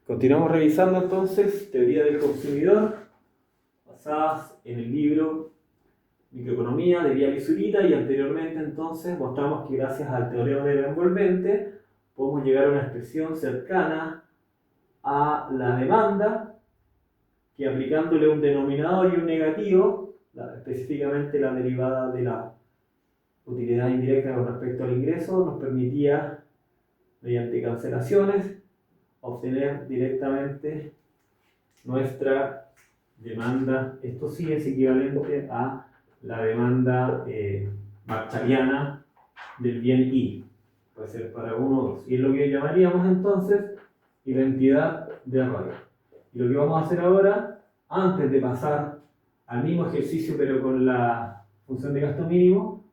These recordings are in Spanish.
Continuamos revisando entonces teoría del consumidor basadas en el libro Microeconomía de Viale y Zurita, y anteriormente entonces mostramos que gracias al teorema de la envolvente podemos llegar a una expresión cercana a la demanda que, aplicándole un denominador y un negativo, específicamente la derivada de la utilidad indirecta con respecto al ingreso, nos permitía, mediante cancelaciones, obtener directamente nuestra demanda. Esto sí es equivalente a la demanda marshalliana del bien I. Puede ser para uno o dos. Y es lo que llamaríamos entonces identidad de ROI. Y lo que vamos a hacer ahora, antes de pasar al mismo ejercicio pero con la función de gasto mínimo,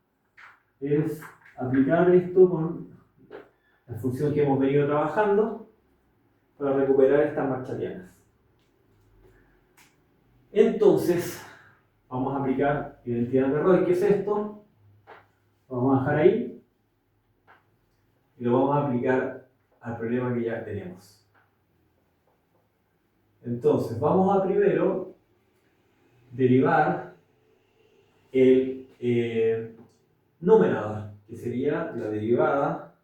es aplicar esto con la función que hemos venido trabajando para recuperar estas marshallianas. Entonces, vamos a aplicar identidad de ROI. ¿Qué es esto? Lo vamos a dejar ahí y lo vamos a aplicar al problema que ya tenemos. Entonces, vamos a primero derivar el numerador, que sería la derivada,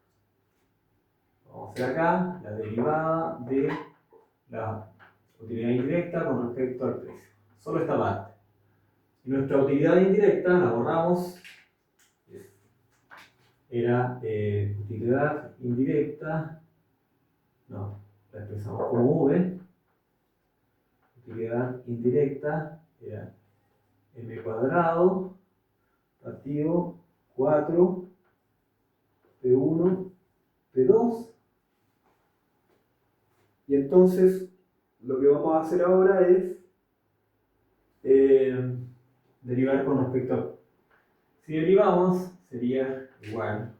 vamos a hacer acá, la derivada de la utilidad indirecta con respecto al precio. Solo esta parte. Y nuestra utilidad indirecta la borramos. Era utilidad indirecta, no, la expresamos como V. Utilidad indirecta era m cuadrado partido 4 P1 P2. Y entonces lo que vamos a hacer ahora es derivar con respecto a... Si derivamos, sería igual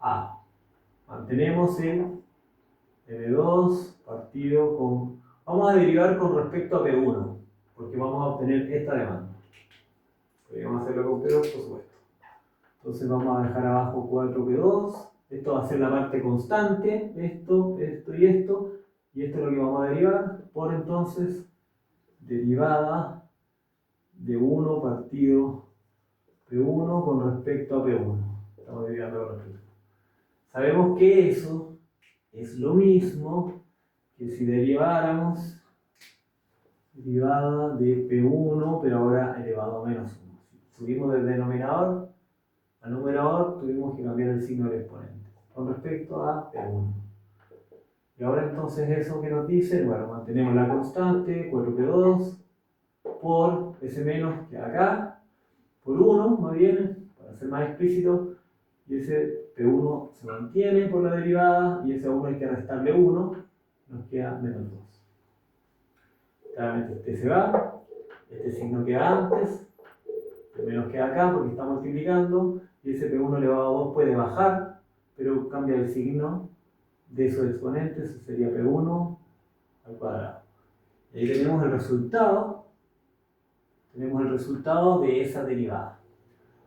a... Mantenemos el M2 partido con... Vamos a derivar con respecto a P1, porque vamos a obtener esta demanda. Podríamos hacerlo con P2, por supuesto. Entonces vamos a dejar abajo 4P2. Esto va a ser la parte constante, esto, esto y esto. Y esto es lo que vamos a derivar por entonces derivada de 1 partido P1 con respecto a P1. Estamos derivando con respecto. Sabemos que eso es lo mismo que si deriváramos derivada de P1, pero ahora elevado a menos 1. Si subimos del denominador al numerador, tuvimos que cambiar el signo del exponente con respecto a P1. Y ahora entonces eso que nos dice, bueno, mantenemos la constante, 4P2, por ese menos que acá, por 1, más bien, para ser más explícito, y ese P1 se mantiene por la derivada, y ese 1 hay que restarle 1, nos queda menos 2. Claramente este se va, este signo queda antes, el menos queda acá porque está multiplicando, y ese P1 elevado a 2 puede bajar, pero cambia el signo de esos exponentes, eso sería P1 al cuadrado. Y ahí tenemos el resultado de esa derivada.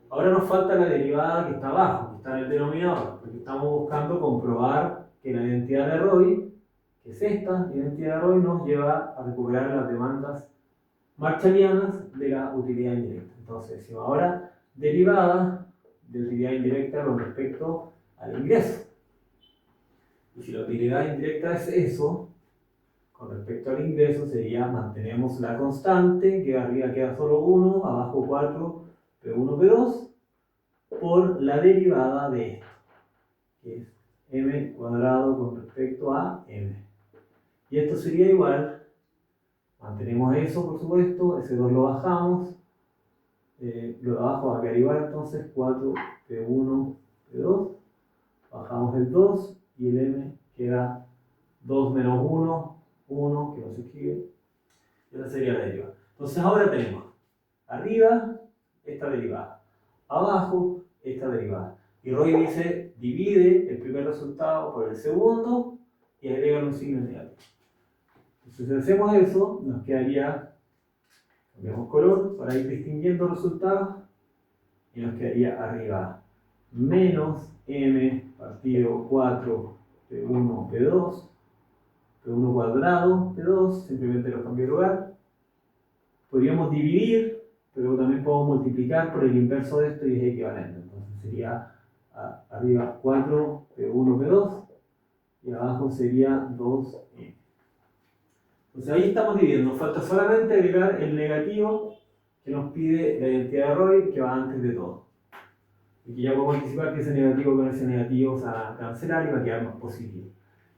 Ahora nos falta la derivada que está abajo, que está en el denominador, porque estamos buscando comprobar que la identidad de ROI, que es esta identidad de ROI, nos lleva a recuperar las demandas marshallianas de la utilidad indirecta. Entonces decimos ahora derivada de utilidad indirecta con respecto al ingreso. Y si la utilidad indirecta es eso, con respecto al ingreso sería, mantenemos la constante, que arriba queda solo 1, abajo 4, P1, P2, por la derivada de esto, que es m cuadrado con respecto a m. Y esto sería igual, mantenemos eso por supuesto, ese 2 lo bajamos, lo de abajo va a quedar igual, entonces 4, P1, P2, bajamos el 2 y el m queda 2 menos 1, 1 que no se escribe, y esa sería la derivada. Entonces ahora tenemos arriba esta derivada, abajo esta derivada. Y Roy dice, divide el primer resultado por el segundo y agrega un signo negativo. Entonces si hacemos eso, nos quedaría, cambiamos color para ir distinguiendo resultados, y nos quedaría arriba menos m partido 4 P1 P2 P1 cuadrado, P2, simplemente los cambio de lugar. Podríamos dividir, pero también podemos multiplicar por el inverso de esto y es equivalente. Entonces sería arriba 4, P1, P2 y abajo sería 2M. Entonces ahí estamos dividiendo. Nos falta solamente agregar el negativo que nos pide la identidad de ROI, que va antes de todo. Y que ya podemos anticipar que ese negativo con ese negativo se va a cancelar y va a quedar más positivo.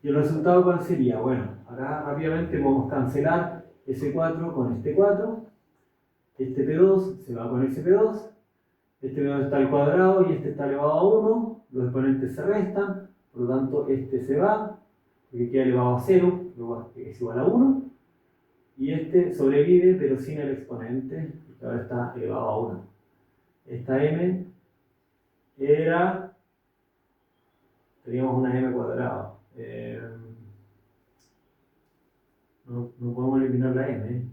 ¿Y el resultado cuál sería? Bueno, acá rápidamente podemos cancelar ese 4 con este 4. Este P2 se va con ese P2. Este P2 está al cuadrado y este está elevado a 1. Los exponentes se restan. Por lo tanto, este se va, porque queda elevado a 0, que es igual a 1. Y este sobrevive, pero sin el exponente, porque ahora está elevado a 1. Esta m era, teníamos una m cuadrada. No podemos eliminar la m.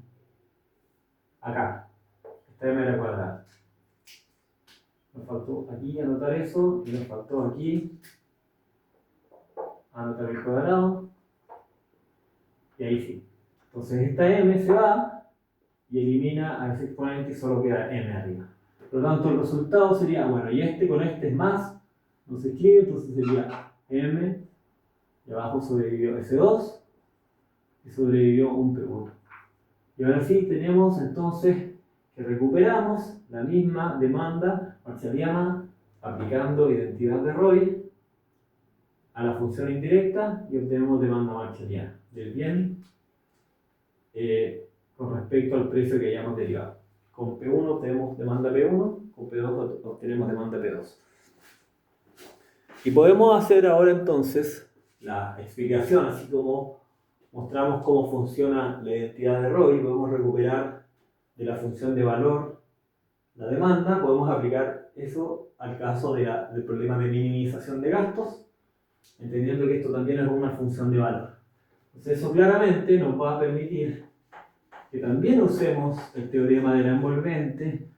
Acá, esta m era cuadrada. Nos faltó aquí anotar eso, y nos faltó aquí anotar el cuadrado. Y ahí sí. Entonces esta m se va y elimina a ese exponente y solo queda m arriba. Por lo tanto, el resultado sería, bueno, y este con este es más, no se escribe, entonces sería m, y abajo sobrevivió S2, y sobrevivió un P1. Y ahora sí tenemos entonces que recuperamos la misma demanda parcialiana aplicando identidad de ROI a la función indirecta y obtenemos demanda parcialiana del bien con respecto al precio que hayamos derivado. Con P1 obtenemos demanda P1, con P2 obtenemos demanda P2. Y podemos hacer ahora entonces la explicación, así como mostramos cómo funciona la identidad de ROI, podemos recuperar de la función de valor la demanda, podemos aplicar eso al caso del problema de minimización de gastos, entendiendo que esto también es una función de valor. Entonces eso claramente nos va a permitir que también usemos el teorema de la envolvente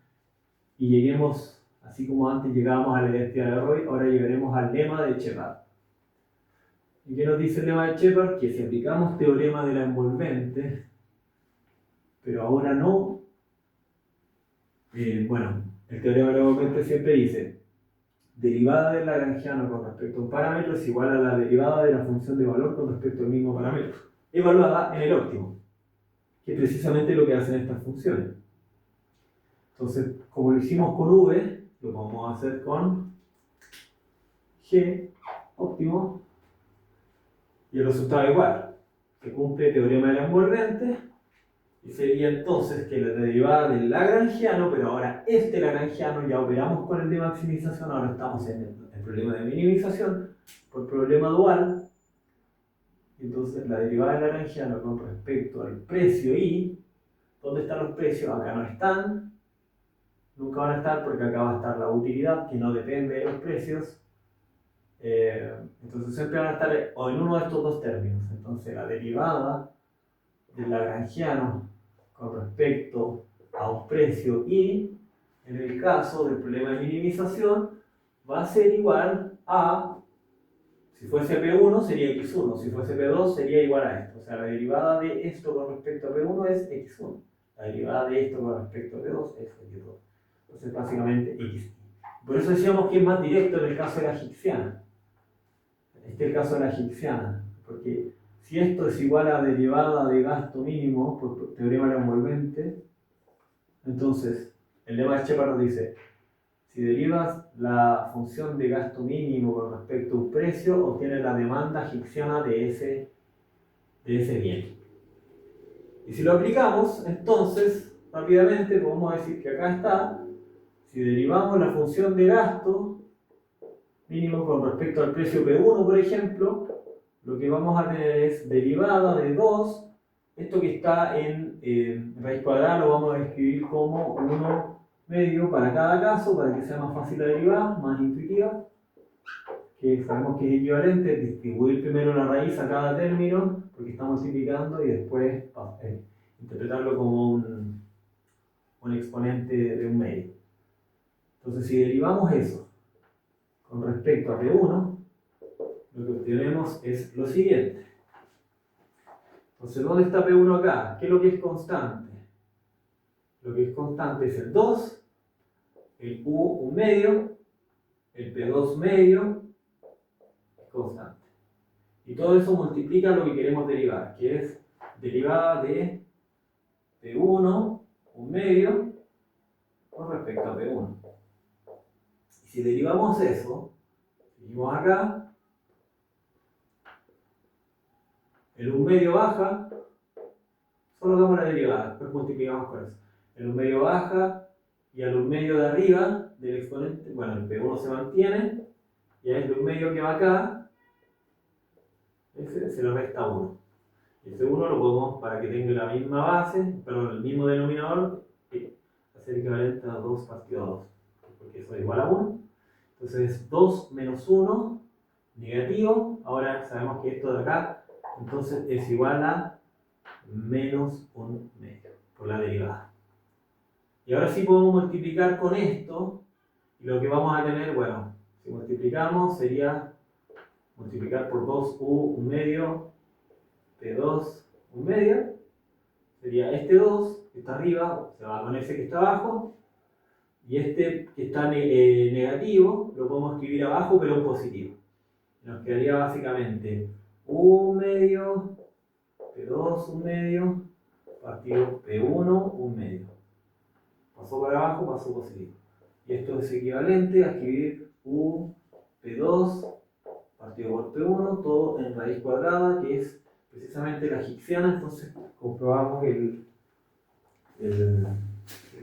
y lleguemos, así como antes llegábamos a la identidad de ROI, ahora llegaremos al lema de Shepard. ¿Y qué nos dice el lema de Shepard? Que si aplicamos teorema de la envolvente, pero ahora no, bueno, el teorema de la envolvente siempre dice derivada del lagrangiano con respecto a un parámetro es igual a la derivada de la función de valor con respecto al mismo parámetro, evaluada en el óptimo, que es precisamente lo que hacen estas funciones. Entonces, como lo hicimos con V, lo vamos a hacer con G óptimo y el resultado es igual. Se cumple el teorema de la envolvente y sería entonces que la derivada del lagrangiano, pero ahora este lagrangiano ya operamos con el de maximización, ahora estamos en el problema de minimización por problema dual. Entonces la derivada del lagrangiano con respecto al precio I, ¿dónde están los precios? Acá no están, nunca van a estar porque acá va a estar la utilidad que no depende de los precios. Entonces siempre van a estar o en uno de estos dos términos. Entonces la derivada del lagrangiano con respecto a un precio I, en el caso del problema de minimización, va a ser igual a, si fuese P1 sería X1, si fuese P2 sería igual a esto. O sea, la derivada de esto con respecto a P1 es X1, la derivada de esto con respecto a P2 es X2. Entonces básicamente X. Por eso decíamos que es más directo en el caso de la Higgsana. Este es el caso de la Higgsana, porque si esto es igual a derivada de gasto mínimo por teorema de la envolvente, entonces el lema de Shepard nos dice, si derivas la función de gasto mínimo con respecto a un precio, obtienes la demanda Higgsana de ese bien. Y si lo aplicamos, entonces rápidamente podemos decir que acá está, si derivamos la función de gasto mínimo con respecto al precio P1, por ejemplo, lo que vamos a tener es derivada de 2, esto que está en raíz cuadrada lo vamos a escribir como 1 medio para cada caso, para que sea más fácil la derivada, más intuitiva, que sabemos que es equivalente, distribuir primero la raíz a cada término, porque está multiplicando, y después interpretarlo como un exponente de un medio. Entonces si derivamos eso con respecto a P1, lo que obtenemos es lo siguiente. Entonces, ¿dónde está P1 acá? ¿Qué es lo que es constante? Lo que es constante es el 2, el U 1 medio, el P2 medio, es constante. Y todo eso multiplica lo que queremos derivar, que es derivada de P1 1 medio con respecto a P1. Y si derivamos eso, seguimos acá, el 1 medio baja, solo damos la derivada, después multiplicamos con eso. El 1 medio baja y al 1 medio de arriba del exponente, bueno, el P1 se mantiene, y a este 1 medio que va acá, ese se le resta 1. Y ese 1 lo podemos, para que tenga la misma base, perdón, el mismo denominador, hacer equivalente a 2 partido a 2, porque eso es igual a 1. Entonces 2 menos 1, negativo. Ahora sabemos que esto de acá, entonces es igual a menos 1 medio, por la derivada. Y ahora sí podemos multiplicar con esto, y lo que vamos a tener, bueno, si multiplicamos sería multiplicar por 2U 1 medio, P2 1 medio, sería este 2 que está arriba, se va con ese que está abajo, y este que está negativo lo podemos escribir abajo pero en positivo. Nos quedaría básicamente 1 medio, P2 1 medio, partido P1 1 medio. Pasó para abajo, pasó positivo. Y esto es equivalente a escribir U P2 partido por P1, todo en raíz cuadrada, que es precisamente la hicksiana. Entonces comprobamos el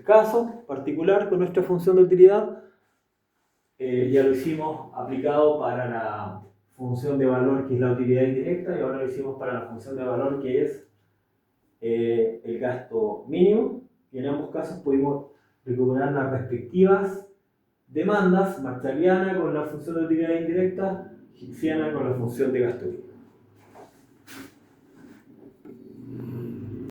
caso particular con nuestra función de utilidad. Ya lo hicimos aplicado para la función de valor que es la utilidad indirecta, y ahora lo hicimos para la función de valor que es el gasto mínimo, y en ambos casos pudimos recuperar las respectivas demandas, marshalliana con la función de utilidad indirecta, hicksiana con la función de gasto mínimo.